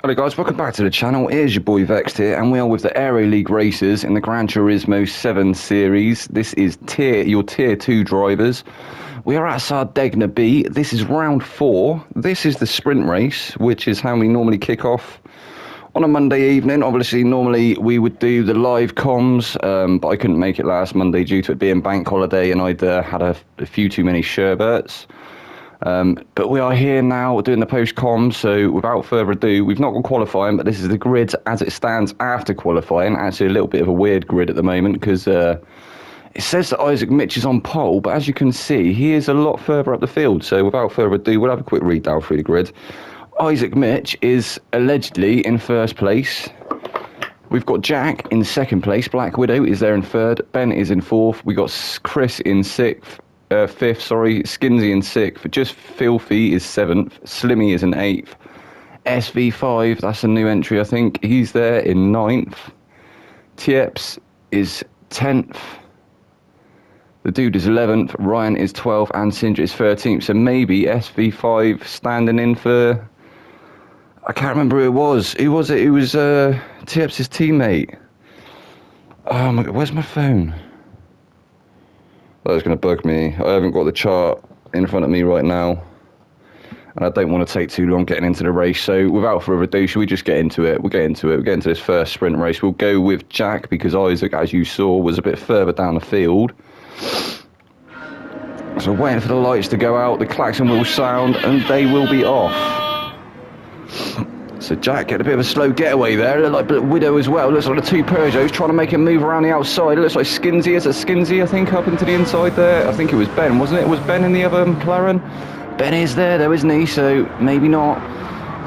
Hello guys, welcome back to the channel. Here's your boy Vexed here, and we are with the Aero League races in the Gran Turismo 7 series. This is your tier 2 drivers. We are at Sardegna B. This is round 4. This is the sprint race, which is how we normally kick off on a Monday evening. Obviously, normally we would do the live comms, but I couldn't make it last Monday due to it being bank holiday, and I'd had a few too many sherbets. But we are here now doing the post comms, so without further ado, we've not got qualifying, but this is the grid as it stands after qualifying. Actually, a little bit of a weird grid at the moment because it says that Isaac Mitch is on pole, but as you can see, he is a lot further up the field. So without further ado, we'll have a quick read down through the grid. Isaac Mitch is allegedly in first place. We've got Jack in second place. Black Widow is there in third. Ben is in fourth. We got Chris in fifth. Skinsy in sixth. Just Filthy is seventh. Slimmy is in eighth. SV5, that's a new entry, I think. He's there in ninth. Tieps is 10th. The dude is 11th. Ryan is 12th, and Sindra is 13th. So maybe SV5 standing in for, I can't remember who it was. Who was it? It was Tieps' teammate. Oh my god, where's my phone? That's going to bug me. I haven't got the chart in front of me right now, and I don't want to take too long getting into the race. So without further ado, should we just get into it? We'll get into this first sprint race. We'll go with Jack because Isaac, as you saw, was a bit further down the field. So waiting for the lights to go out, the klaxon will sound, and they will be off. So Jack get a bit of a slow getaway there. It looked like Widow as well. It looks like the two Peugeots trying to make him move around the outside. It looks like Skinsy. Is it Skinsy, I think, up into the inside there? I think it was Ben, wasn't it? Was Ben in the other McLaren? Ben is there though, isn't he? So maybe not.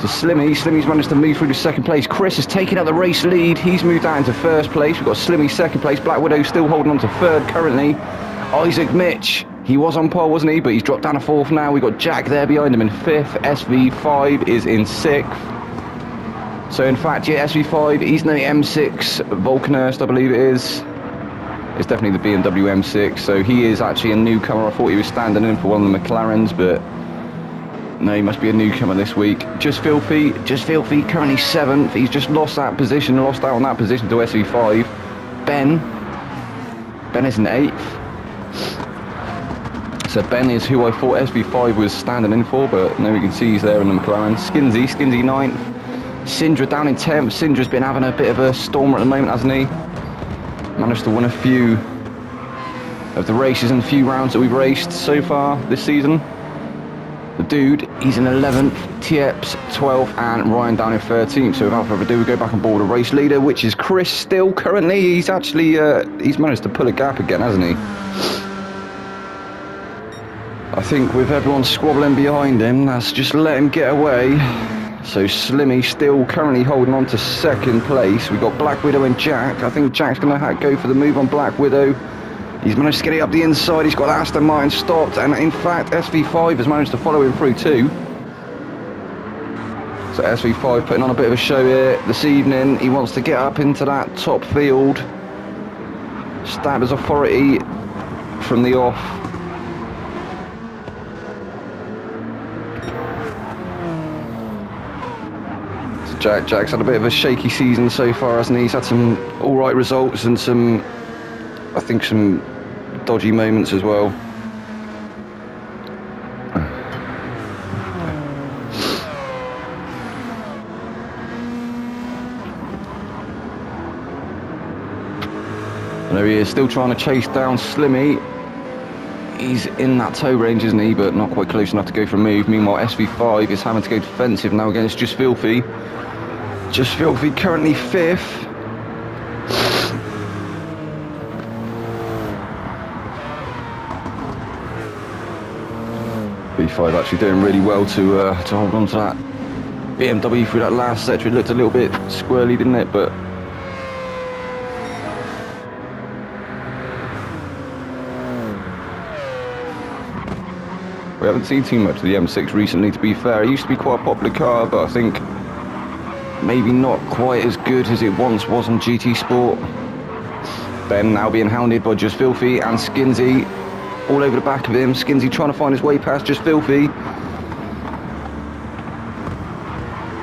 So Slimmy's managed to move through to second place. Chris is taking out the race lead. He's moved out into first place. We've got Slimmy second place. Black Widow still holding on to third currently. Isaac Mitch, he was on pole, wasn't he? But he's dropped down to fourth now. We've got Jack there behind him in fifth. SV5 is in sixth. So in fact, yeah, SV5, he's in the M6 Vulcanhurst, I believe it is. It's definitely the BMW M6, so he is actually a newcomer. I thought he was standing in for one of the McLarens, but no, he must be a newcomer this week. Just Filthy, currently 7th. He's just lost out on that position to SV5. Ben is in 8th. So Ben is who I thought SV5 was standing in for, but now we can see he's there in the McLaren. Skinsy 9th. Sindra down in 10th. Sindra's been having a bit of a stormer at the moment, hasn't he? Managed to win a few of the races and a few rounds that we've raced so far this season. The dude, he's in 11th, Tieps 12th, and Ryan down in 13th. So without further ado, we go back on board a race leader, which is Chris still currently. He's actually, he's managed to pull a gap again, hasn't he? I think with everyone squabbling behind him, that's just let him get away. So Slimmy still currently holding on to second place. We've got Black Widow and Jack. I think Jack's going to go for the move on Black Widow. He's managed to get it up the inside. He's got Aston Martin stopped, and in fact SV5 has managed to follow him through too. So SV5 putting on a bit of a show here this evening. He wants to get up into that top field, stab his authority from the off. Jack's had a bit of a shaky season so far, hasn't he? He's had some alright results and some, I think, some dodgy moments as well. And there he is, still trying to chase down Slimmy. He's in that tow range, isn't he? But not quite close enough to go for a move. Meanwhile, SV5 is having to go defensive now against Just Filthy. Just Filthy currently 5th. B5 actually doing really well to hold on to that BMW through that last sector. It looked a little bit squirrely, didn't it? But we haven't seen too much of the M6 recently, to be fair. It used to be quite a popular car, but I think maybe not quite as good as it once was on GT Sport. Ben now being hounded by Just Filthy and Skinsy. all over the back of him. Skinsey trying to find his way past Just Filthy.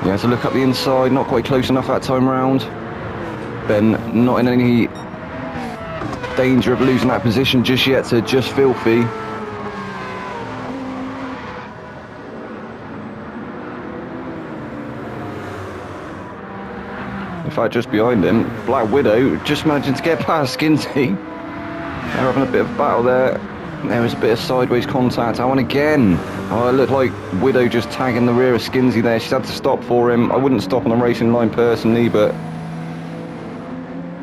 He has a look up the inside, not quite close enough that time round. Ben not in any danger of losing that position just yet to Just Filthy. In fact, just behind him, Black Widow just managing to get past Skinsey. They're having a bit of a battle there. There was a bit of sideways contact. That one again. Oh, it looked like Widow just tagging the rear of Skinsey there. She's had to stop for him. I wouldn't stop on the racing line personally, but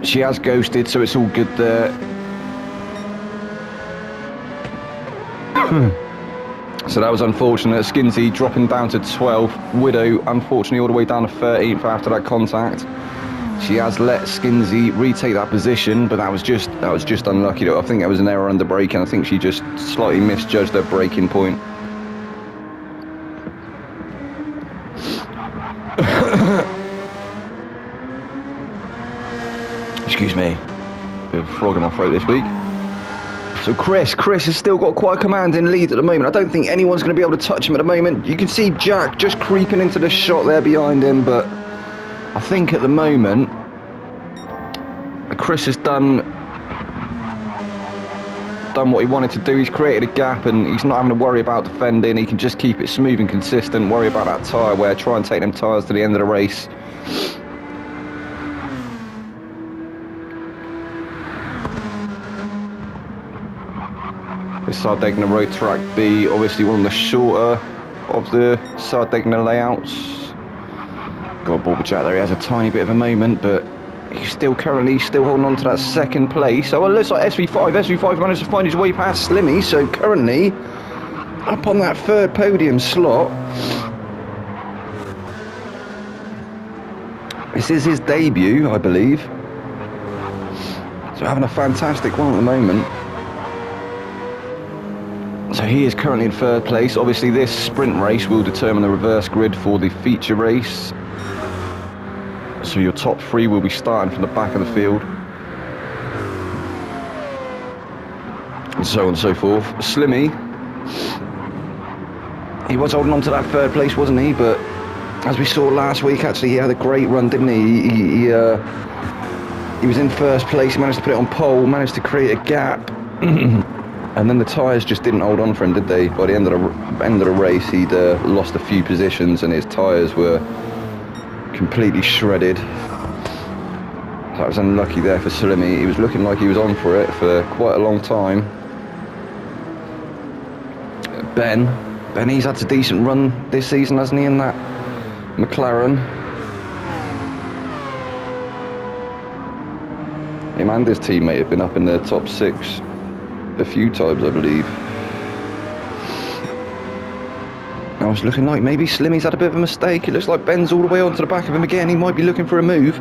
she has ghosted, so it's all good there. So that was unfortunate. Skinsey dropping down to 12th. Widow, unfortunately, all the way down to 13th after that contact. She has let Skinsey retake that position, but that was just unlucky. I think that was an error under braking. I think she just slightly misjudged her braking point. Excuse me. Bit of a frog in my throat this week. So Chris has still got quite a commanding lead at the moment. I don't think anyone's going to be able to touch him at the moment. You can see Jack just creeping into the shot there behind him, but I think at the moment Chris has done what he wanted to do. He's created a gap and he's not having to worry about defending. He can just keep it smooth and consistent, worry about that tyre wear, try and take them tyres to the end of the race. The Sardegna Road Track B, obviously one of the shorter of the Sardegna layouts. Got Bobby Jack there, he has a tiny bit of a moment, but he's currently still holding on to that second place. So it looks like SV5 managed to find his way past Slimmy, so currently up on that third podium slot. This is his debut, I believe. So having a fantastic one at the moment. So he is currently in third place. Obviously this sprint race will determine the reverse grid for the feature race. So your top three will be starting from the back of the field. And so on and so forth. Slimmy, he was holding on to that third place, wasn't he? But as we saw last week, actually, he had a great run, didn't he? He was in first place, he managed to put it on pole, managed to create a gap. And then the tyres just didn't hold on for him, did they? By the end of the race, he'd lost a few positions and his tyres were completely shredded. That was unlucky there for Slimmy. He was looking like he was on for it for quite a long time. Ben, he's had a decent run this season, hasn't he, in that McLaren? Him and his teammate have been up in the top 6 a few times, I believe. I was looking like maybe Slimmy's had a bit of a mistake. It looks like Ben's all the way onto the back of him again. He might be looking for a move.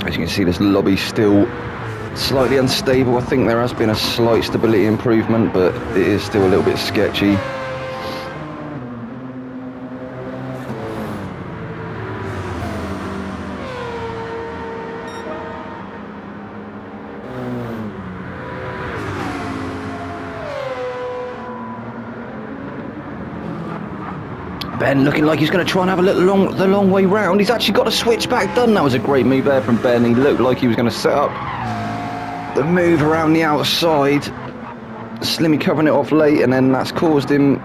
As you can see, this lobby's still slightly unstable. I think there has been a slight stability improvement, but it is still a little bit sketchy. Ben looking like he's going to try and have a little the long way round. He's actually got a switchback done. That was a great move there from Ben. He looked like he was going to set up the move around the outside. Slimmy covering it off late, and then that's caused him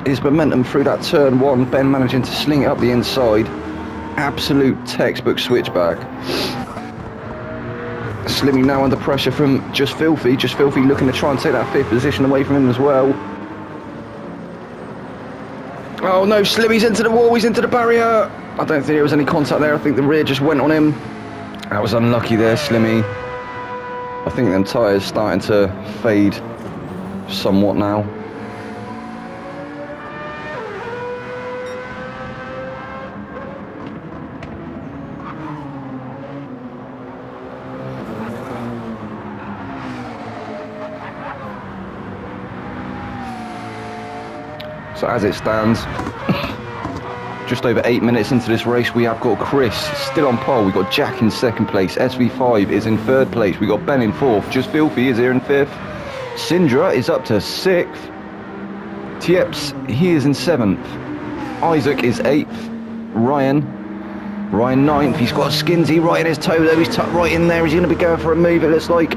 his momentum through that turn one. Ben managing to sling it up the inside. Absolute textbook switchback. Slimmy now under pressure from Just Filthy. Just Filthy looking to try and take that 5th position away from him as well. Oh no, Slimmy's into the wall, he's into the barrier. I don't think there was any contact there. I think the rear just went on him. That was unlucky there, Slimmy. I think them tyres starting to fade somewhat now. So as it stands, Just over 8 minutes into this race, we have got Chris still on pole. We've got Jack in second place. SV5 is in third place. We've got Ben in fourth. Just Filthy is here in fifth. Sindra is up to sixth. Tieps, he is in seventh. Isaac is eighth. Ryan ninth. He's got Skinsy right in his toe though. He's tucked right in there. He's going to be going for a move, it looks like.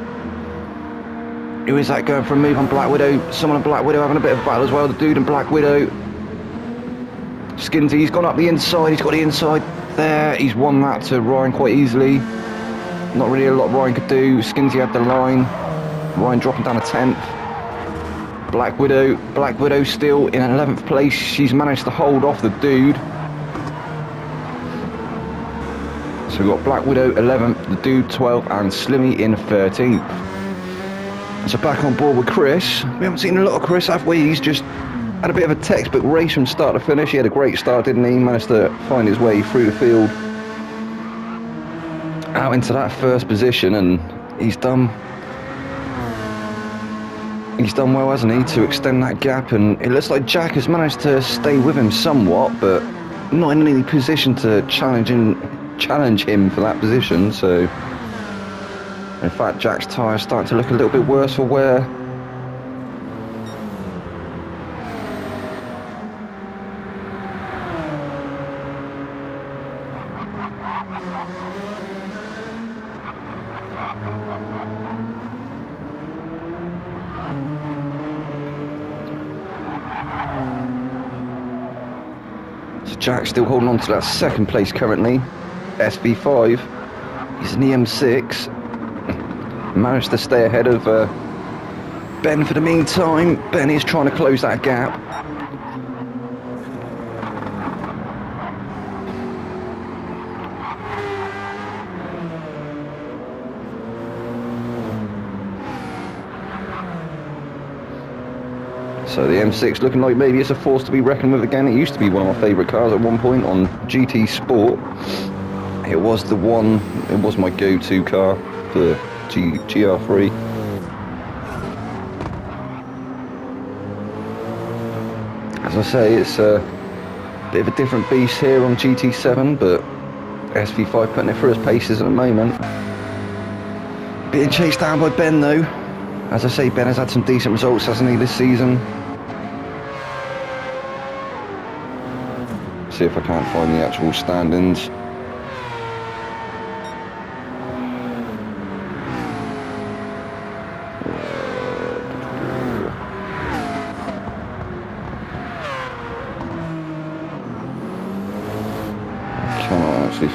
Who is that going for a move on Black Widow? Someone on Black Widow having a bit of a battle as well. The dude in Black Widow. Skinsy, he's gone up the inside. He's got the inside there. He's won that to Ryan quite easily. Not really a lot Ryan could do. Skinsy had the line. Ryan dropping down to 10th. Black Widow still in 11th place. She's managed to hold off the dude. So we've got Black Widow 11th, the dude 12th, and Slimmy in 13th. So back on board with Chris. We haven't seen a lot of Chris, have we? He's just had a bit of a textbook race from start to finish. He had a great start, didn't he? Managed to find his way through the field out into that first position, and he's done well, hasn't he, to extend that gap. And it looks like Jack has managed to stay with him somewhat, but not in any position to challenge him for that position. So in fact, Jack's tyres starting to look a little bit worse for wear. So Jack's still holding on to that second place currently. SV5, he's in the M6. Managed to stay ahead of Ben for the meantime. Ben is trying to close that gap. So the M6 looking like maybe it's a force to be reckoned with again. It used to be one of my favourite cars at one point on GT Sport. It was my go-to car for GR3. As I say, it's a bit of a different beast here on GT7, but SV5 putting it through his paces at the moment. Being chased down by Ben though. As I say, Ben has had some decent results, hasn't he, this season? See if I can't find the actual standings.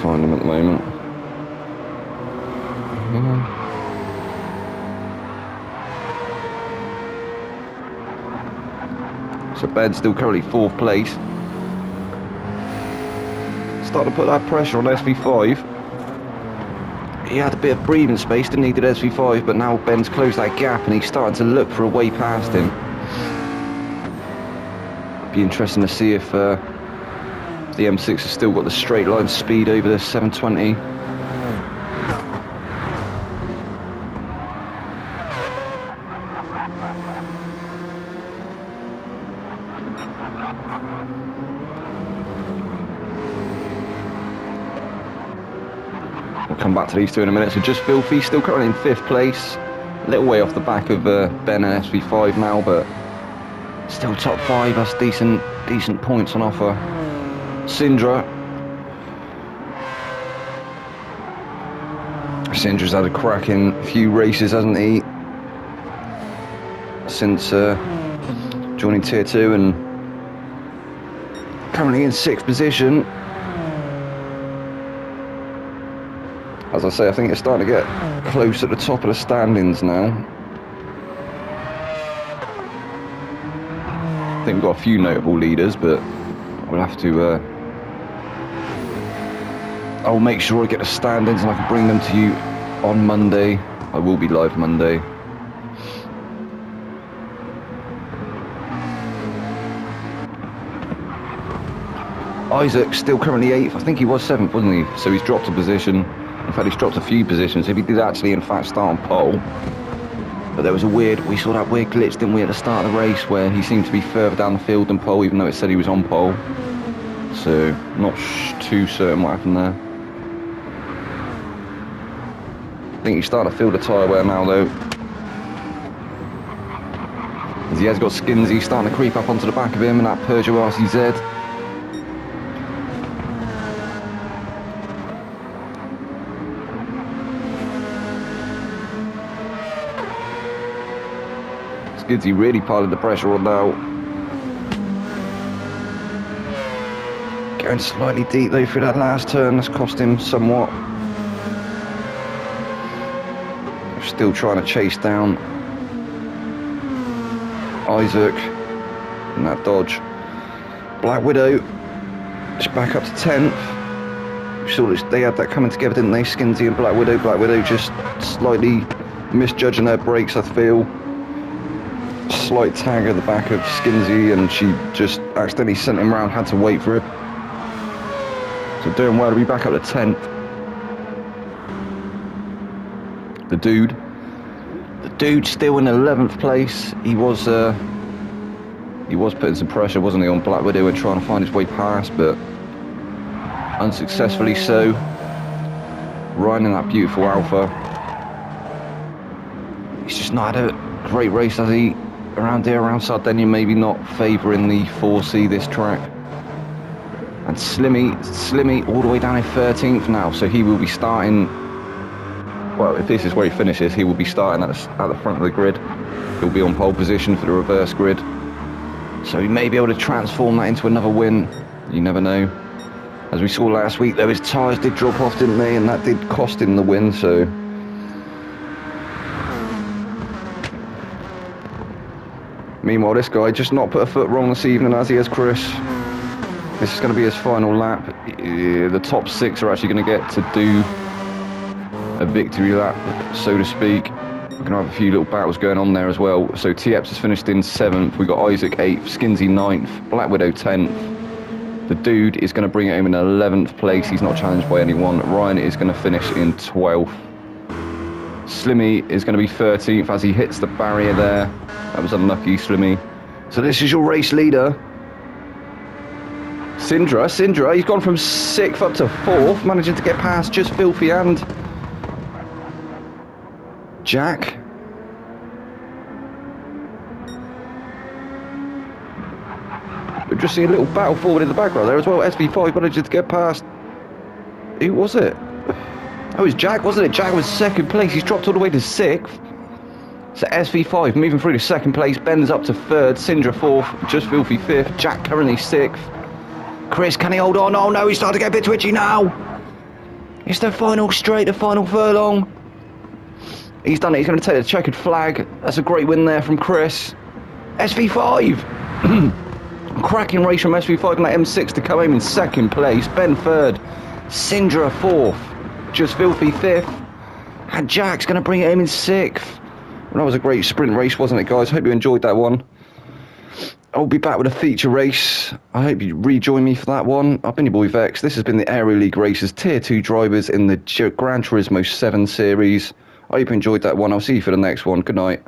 Find them at the moment. So Ben's still currently 4th place. Starting to put that pressure on SV5. He had a bit of breathing space, didn't he, did SV5, but now Ben's closed that gap and he's starting to look for a way past him. Be interesting to see if the M6 has still got the straight line speed over the 720. We'll come back to these two in a minute. So Just Filthy still currently in 5th place. A little way off the back of Ben and SV5 now, but still top 5. That's decent points on offer. Sindra's had a cracking few races, hasn't he, since joining Tier 2, and currently in 6th position. As I say, I think it's starting to get close at the top of the standings now. I think we've got a few notable leaders, but we'll have to I'll make sure I get the standings and I can bring them to you on Monday. I will be live Monday. Isaac still currently 8th. I think he was 7th, wasn't he? So he's dropped a position. In fact, he's dropped a few positions. If he did actually, in fact, start on pole. But there was we saw that weird glitch, didn't we, at the start of the race where he seemed to be further down the field than pole, even though it said he was on pole. So, not too certain what happened there. I think he's starting to feel the tyre wear now, though. As he has got Skinsy starting to creep up onto the back of him in that Peugeot RCZ. Skinsy really piling the pressure on now. Going slightly deep though through that last turn, that's cost him somewhat. Still trying to chase down Isaac in that Dodge. Black Widow just back up to 10th. Sure, they had that coming together, didn't they? Skinsy and Black Widow. Black Widow just slightly misjudging her brakes, I feel. Slight tag at the back of Skinsy, and she just accidentally sent him round, had to wait for it. So doing well to be back up to 10th. The dude still in 11th place. He was putting some pressure, wasn't he, on Black Widow and trying to find his way past, but unsuccessfully so. Riding that beautiful Alpha. He's just not had a great race, has he? Around here, around Sardegna, maybe not favouring the 4C this track. And Slimmy all the way down in 13th now, so he will be starting. Well, if this is where he finishes, he will be starting at the front of the grid. He'll be on pole position for the reverse grid. So he may be able to transform that into another win. You never know. As we saw last week, though, his tyres did drop off, didn't they? And that did cost him the win, so... Meanwhile, this guy just not put a foot wrong this evening, as he has Chris. This is going to be his final lap. The top 6 are actually going to get to do a victory lap, so to speak. We're going to have a few little battles going on there as well. So TX has finished in 7th. We've got Isaac 8th, Skinsy 9th, Black Widow 10th. The dude is going to bring it home in 11th place. He's not challenged by anyone. Ryan is going to finish in 12th. Slimmy is going to be 13th as he hits the barrier there. That was unlucky, Slimmy. So this is your race leader. Sindra, he's gone from 6th up to 4th, managing to get past just Filthy and Jack. We've just seen a little battle forward in the background there as well. SV5 managed to get past. Who was it? Oh, it was Jack, wasn't it? Jack was 2nd place. He's dropped all the way to 6th. So SV5 moving through to 2nd place. Ben's up to 3rd. Sindra 4th. Just Filthy 5th. Jack currently 6th. Chris, can he hold on? Oh no, he's starting to get a bit twitchy now. It's the final straight, the final furlong. He's done it. He's going to take the checkered flag. That's a great win there from Chris. SV5. Cracking race from SV5 and that M6 to come home in 2nd place. Ben 3rd. Sindra 4th. Just Filthy 5th. And Jack's going to bring it home in 6th. Well, that was a great sprint race, wasn't it, guys? Hope you enjoyed that one. I'll be back with a feature race. I hope you rejoin me for that one. I've been your boy Vex. This has been the Aero League Races Tier 2 drivers in the Gran Turismo 7 series. I hope you enjoyed that one. I'll see you for the next one. Good night.